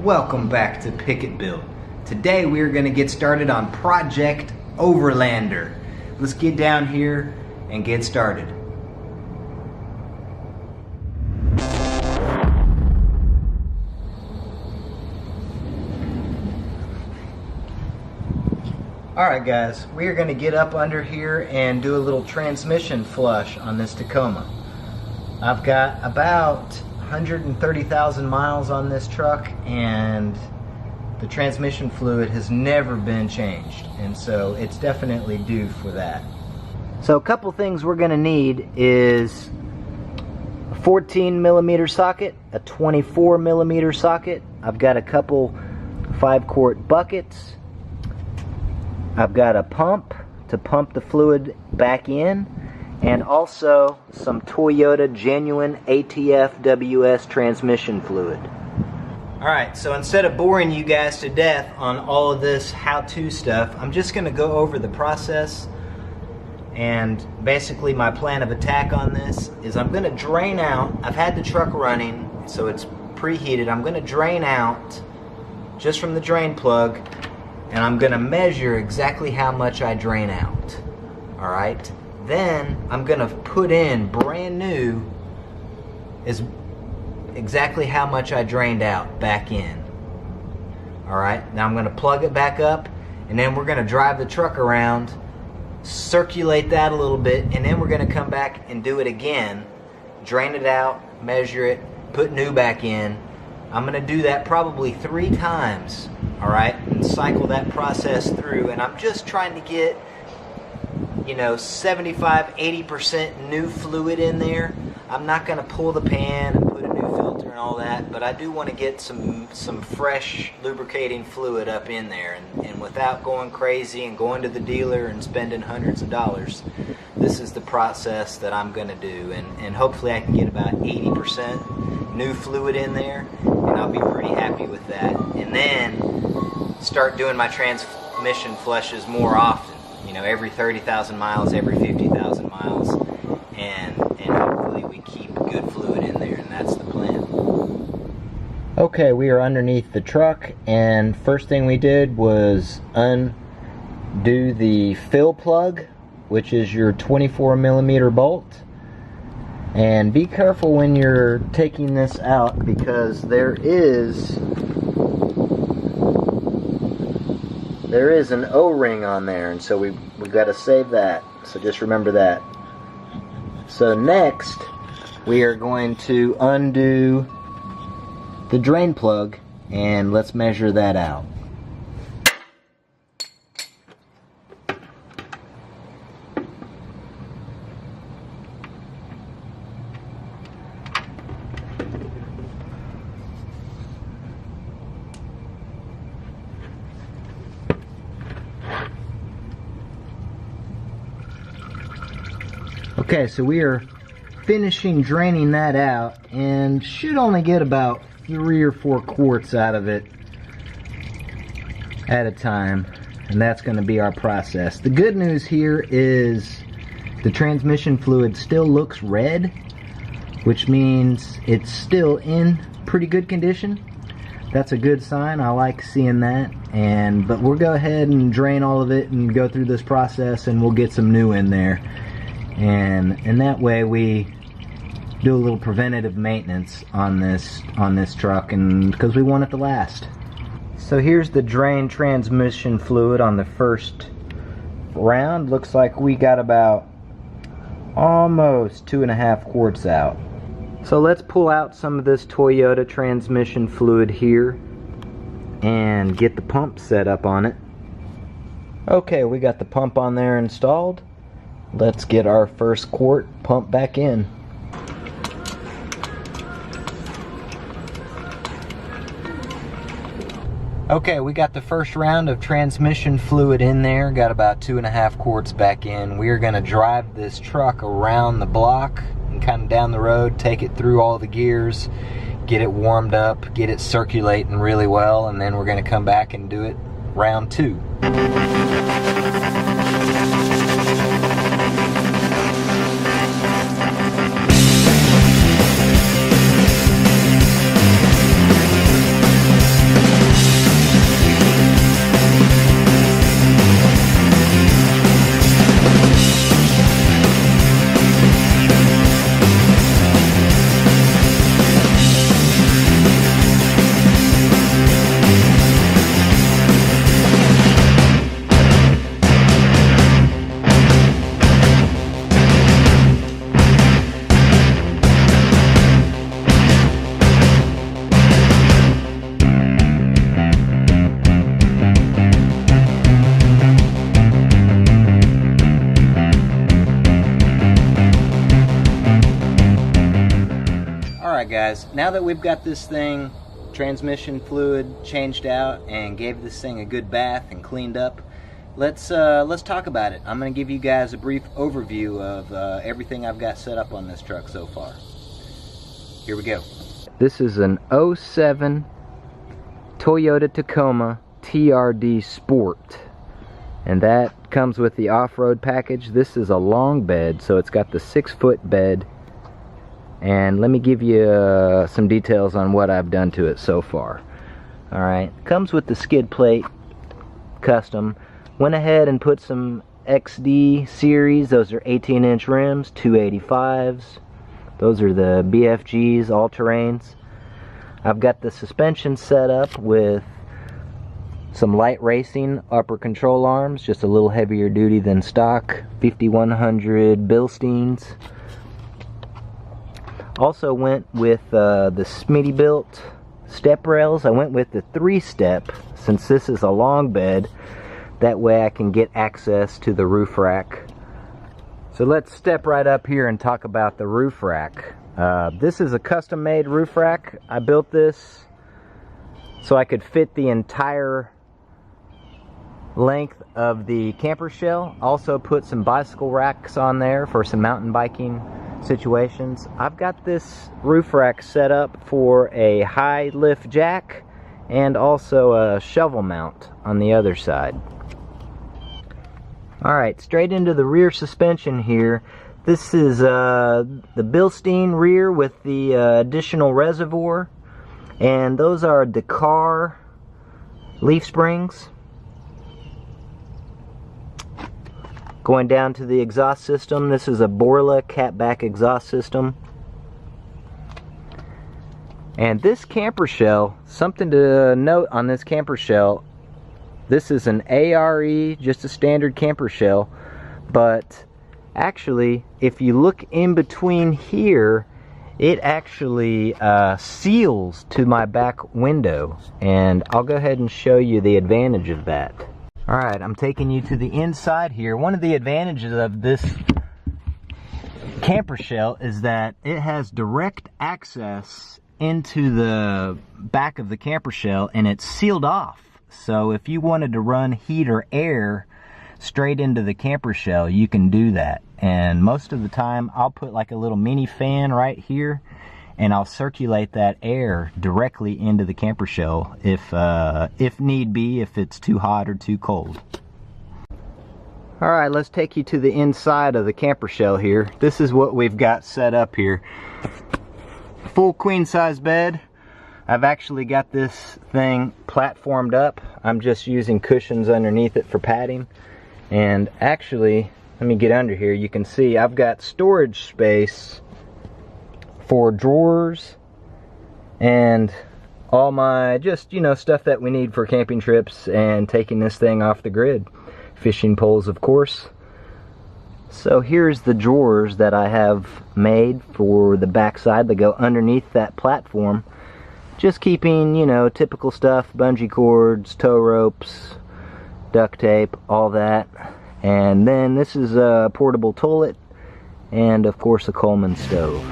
Welcome back to Picket Build. Today we are going to get started on Project Overlander. Let's get down here and get started. Alright guys, we are going to get up under here and do a little transmission flush on this Tacoma. I've got about 130,000 miles on this truck and the transmission fluid has never been changed, and so it's definitely due for that. So a couple things we're going to need is a 14mm socket, a 24mm socket. I've got a couple 5-quart buckets. I've got a pump to pump the fluid back in, and also some Toyota genuine ATF WS transmission fluid. Alright, so instead of boring you guys to death on all of this how-to stuff, I'm just going to go over the process. And basically my plan of attack on this is I'm going to drain out, I've had the truck running so it's preheated, I'm going to drain out just from the drain plug, and I'm going to measure exactly how much I drain out. Alright? Then I'm going to put in brand new is exactly how much I drained out back in. Alright, now I'm going to plug it back up, and then we're going to drive the truck around, circulate that a little bit, and then we're going to come back and do it again, drain it out, measure it, put new back in. I'm going to do that probably 3 times, alright, and cycle that process through, and I'm just trying to get 75-80% new fluid in there. I'm not going to pull the pan and put a new filter and all that, but I do want to get some fresh lubricating fluid up in there, and without going crazy and going to the dealer and spending hundreds of dollars, this is the process that I'm going to do, and hopefully I can get about 80% new fluid in there, and I'll be pretty happy with that, and then start doing my transmission flushes more often. Every 30,000 miles, every 50,000 miles, and hopefully we keep good fluid in there, and that's the plan. Okay, we are underneath the truck, and first thing we did was undo the fill plug, which is your 24mm bolt. And be careful when you're taking this out, because there is an O-ring on there, and so we got to save that, so just remember that. So next we are going to undo the drain plug, and let's measure that out. Okay, so we are finishing draining that out, and should only get about 3 or 4 quarts out of it at a time, and that's going to be our process. The good news here is the transmission fluid still looks red, which means it's still in pretty good condition. That's a good sign. I like seeing that. But we'll go ahead and drain all of it and go through this process, and we'll get some new in there. And that way we do a little preventative maintenance on this truck, and because we want it to last. So here's the drain transmission fluid on the first round. Looks like we got about almost 2.5 quarts out. So let's pull out some of this Toyota transmission fluid here and get the pump set up on it. Okay, we got the pump on there installed. Let's get our first quart pumped back in. Okay, we got the first round of transmission fluid in there, got about 2.5 quarts back in. We are going to drive this truck around the block and kind of down the road, take it through all the gears, get it warmed up, get it circulating really well, and then we're going to come back and do it round 2. guys, now that we've got this thing transmission fluid changed out and gave this thing a good bath and cleaned up, let's talk about it. I'm going to give you guys a brief overview of everything I've got set up on this truck so far. Here we go. This is an 07 Toyota Tacoma TRD Sport, and that comes with the off-road package. This is a long bed, so it's got the 6-foot bed. And let me give you some details on what I've done to it so far. Alright, comes with the skid plate custom. Went ahead and put some XD series, those are 18-inch rims, 285s. Those are the BFGs, all-terrains. I've got the suspension set up with some light racing upper control arms, just a little heavier duty than stock, 5100 Bilsteins. Also went with the Smittybilt step rails. I went with the 3-step since this is a long bed. That way I can get access to the roof rack. So let's step right up here and talk about the roof rack. This is a custom made roof rack. I built this so I could fit the entire length of the camper shell. Also put some bicycle racks on there for some mountain biking situations. I've got this roof rack set up for a high lift jack and also a shovel mount on the other side. Alright, straight into the rear suspension here. This is the Bilstein rear with the additional reservoir, and those are Dakar leaf springs. Going down to the exhaust system, this is a Borla catback exhaust system. And this camper shell, something to note on this camper shell, this is an ARE, just a standard camper shell, but actually, if you look in between here, it actually seals to my back window, and I'll go ahead and show you the advantage of that. Alright, I'm taking you to the inside here. One of the advantages of this camper shell is that it has direct access into the back of the camper shell, and it's sealed off. So if you wanted to run heat or air straight into the camper shell, you can do that. And most of the time I'll put like a little mini fan right here, and I'll circulate that air directly into the camper shell if need be, if it's too hot or too cold. Alright, let's take you to the inside of the camper shell here. This is what we've got set up here. Full queen size bed. I've actually got this thing platformed up. I'm just using cushions underneath it for padding. And actually, let me get under here. You can see I've got storage space for drawers and all my just, you know, stuff that we need for camping trips and taking this thing off the grid. Fishing poles, of course. So here's the drawers that I have made for the backside that go underneath that platform. Just keeping, you know, typical stuff, bungee cords, tow ropes, duct tape, all that. And then this is a portable toilet and of course a Coleman stove.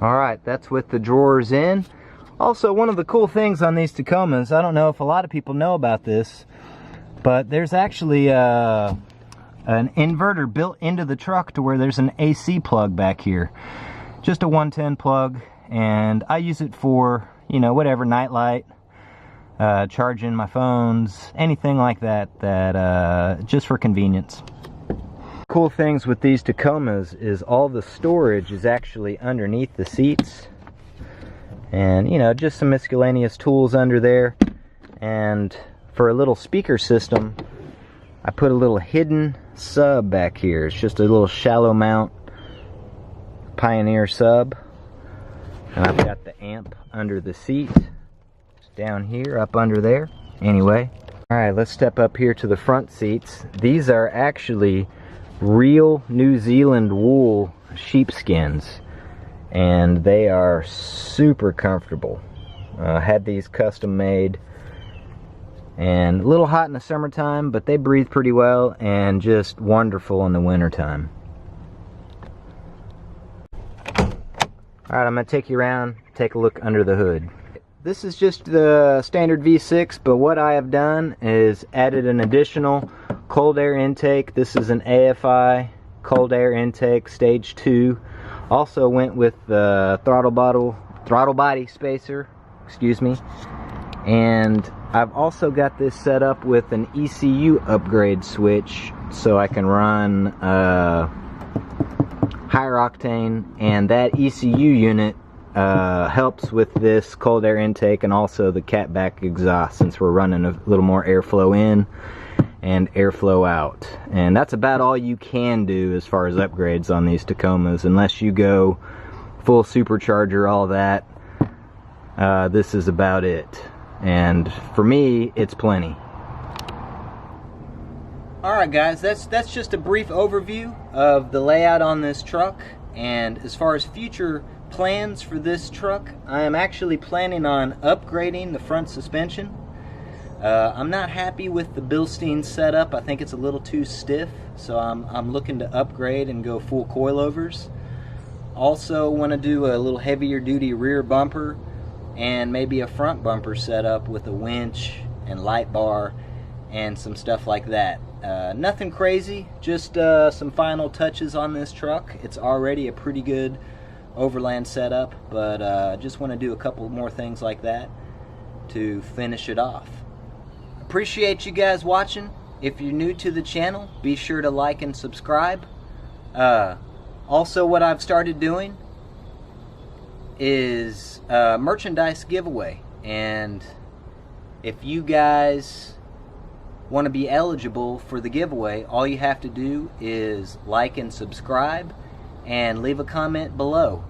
Alright, that's with the drawers in. Also, one of the cool things on these Tacomas, I don't know if a lot of people know about this, but there's actually an inverter built into the truck to where there's an AC plug back here. Just a 110 plug, and I use it for, you know, whatever, nightlight, charging my phones, anything like that, just for convenience. Cool things with these Tacomas is all the storage is actually underneath the seats, and you know, just some miscellaneous tools under there. And for a little speaker system, I put a little hidden sub back here. It's just a little shallow mount Pioneer sub, and I've got the amp under the seat down here, up under there. Anyway, all right, let's step up here to the front seats. These are actually real New Zealand wool sheepskins, and they are super comfortable. Had these custom made, and a little hot in the summertime, but they breathe pretty well and just wonderful in the wintertime. Alright, I'm going to take you around, take a look under the hood. This is just the standard V6, but what I have done is added an additional cold air intake. This is an AFI cold air intake stage 2. Also went with the throttle body spacer, excuse me. And I've also got this set up with an ECU upgrade switch, so I can run higher octane, and that ECU unit helps with this cold air intake and also the catback exhaust, since we're running a little more airflow in and airflow out. And that's about all you can do as far as upgrades on these Tacomas, unless you go full supercharger, all that. This is about it, and for me it's plenty. Alright guys, that's just a brief overview of the layout on this truck. And as far as future plans for this truck, I am actually planning on upgrading the front suspension. I'm not happy with the Bilstein setup. I think it's a little too stiff, so I'm looking to upgrade and go full coilovers. Also want to do a little heavier duty rear bumper and maybe a front bumper setup with a winch and light bar and some stuff like that. Nothing crazy, just some final touches on this truck. It's already a pretty good overland setup, but just want to do a couple more things like that to finish it off. Appreciate you guys watching. If you're new to the channel, be sure to like and subscribe. Also, what I've started doing is merchandise giveaway, and if you guys want to be eligible for the giveaway, all you have to do is like and subscribe and leave a comment below.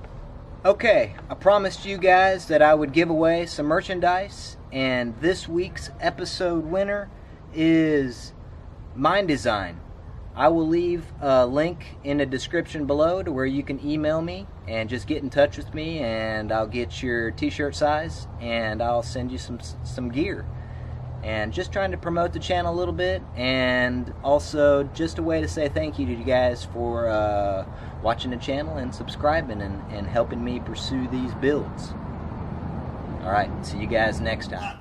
Okay, I promised you guys that I would give away some merchandise, and this week's episode winner is Mind Design. I will leave a link in the description below to where you can email me and just get in touch with me, and I'll get your t-shirt size and I'll send you some gear. And just trying to promote the channel a little bit, and also just a way to say thank you to you guys for watching the channel and subscribing and helping me pursue these builds. Alright, see you guys next time.